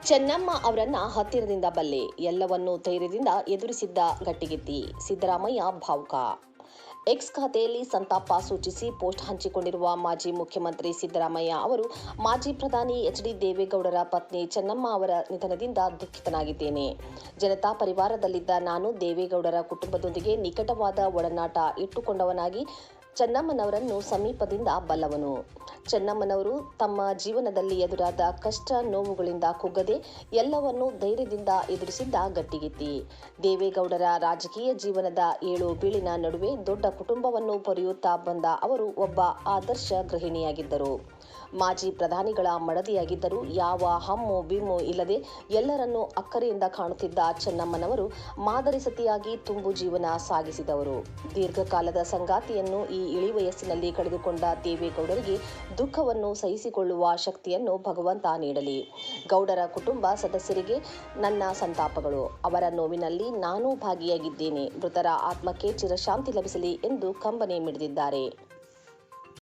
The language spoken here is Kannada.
ಚೆನ್ನಮ್ಮ ಅವರನ್ನ ಹತ್ತಿರದಿಂದ ಬಲ್ಲೆ, ಎಲ್ಲವನ್ನೂ ಧೈರ್ಯದಿಂದ ಎದುರಿಸಿದ್ದ ಗಟ್ಟಿಗೆತ್ತಿ ಸಿದ್ದರಾಮಯ್ಯ ಭಾವುಕ. ಎಕ್ಸ್ ಖಾತೆಯಲ್ಲಿ ಸಂತಾಪ ಸೂಚಿಸಿ ಪೋಸ್ಟ್ ಹಂಚಿಕೊಂಡಿರುವ ಮಾಜಿ ಮುಖ್ಯಮಂತ್ರಿ ಸಿದ್ದರಾಮಯ್ಯ ಅವರು ಮಾಜಿ ಪ್ರಧಾನಿ ಎಚ್ ಡಿ ದೇವೇಗೌಡರ ಪತ್ನಿ ಚೆನ್ನಮ್ಮ ಅವರ ನಿಧನದಿಂದ ದುಃಖಿತನಾಗಿದ್ದೇನೆ. ಜನತಾ ಪರಿವಾರದಲ್ಲಿದ್ದ ನಾನು ದೇವೇಗೌಡರ ಕುಟುಂಬದೊಂದಿಗೆ ನಿಕಟವಾದ ಒಡನಾಟ ಇಟ್ಟುಕೊಂಡವನಾಗಿ ಚೆನ್ನಮ್ಮನವರನ್ನು ಸಮೀಪದಿಂದ ಬಲ್ಲವನು. ಚೆನ್ನಮ್ಮನವರು ತಮ್ಮ ಜೀವನದಲ್ಲಿ ಎದುರಾದ ಕಷ್ಟ ನೋವುಗಳಿಂದ ಕುಗ್ಗದೆ ಎಲ್ಲವನ್ನೂ ಧೈರ್ಯದಿಂದ ಎದುರಿಸಿದ್ದ ಗಟ್ಟಿಗೆತ್ತಿ. ದೇವೇಗೌಡರ ರಾಜಕೀಯ ಜೀವನದ ಏಳು ಬೀಳಿನ ನಡುವೆ ದೊಡ್ಡ ಕುಟುಂಬವನ್ನು ಪೊರೆಯುತ್ತಾ ಬಂದ ಅವರು ಒಬ್ಬ ಆದರ್ಶ ಗೃಹಿಣಿಯಾಗಿದ್ದರು. ಮಾಜಿ ಪ್ರಧಾನಿಗಳ ಮಡದಿಯಾಗಿದ್ದರು. ಯಾವ ಹಮ್ಮು ಬಿಮ್ಮು ಇಲ್ಲದೆ ಎಲ್ಲರನ್ನೂ ಅಕ್ಕರೆಯಿಂದ ಕಾಣುತ್ತಿದ್ದ ಚೆನ್ನಮ್ಮನವರು ಮಾದರಿ ಸತಿಯಾಗಿ ತುಂಬು ಜೀವನ ಸಾಗಿಸಿದವರು. ದೀರ್ಘಕಾಲದ ಸಂಗಾತಿಯನ್ನು ಈ ಇಳಿವಯಸ್ಸಿನಲ್ಲಿ ಕಳೆದುಕೊಂಡ ದೇವೇಗೌಡರಿಗೆ ದುಃಖವನ್ನು ಸಹಿಸಿಕೊಳ್ಳುವ ಶಕ್ತಿಯನ್ನು ಭಗವಂತ ನೀಡಲಿ. ಗೌಡರ ಕುಟುಂಬ ಸದಸ್ಯರಿಗೆ ನನ್ನ ಸಂತಾಪಗಳು. ಅವರ ನೋವಿನಲ್ಲಿ ನಾನೂ ಭಾಗಿಯಾಗಿದ್ದೇನೆ. ಮೃತರ ಆತ್ಮಕ್ಕೆ ಚಿರಶಾಂತಿ ಲಭಿಸಲಿ ಎಂದು ಕಂಬನಿ ಮಿಡಿದಿದ್ದಾರೆ.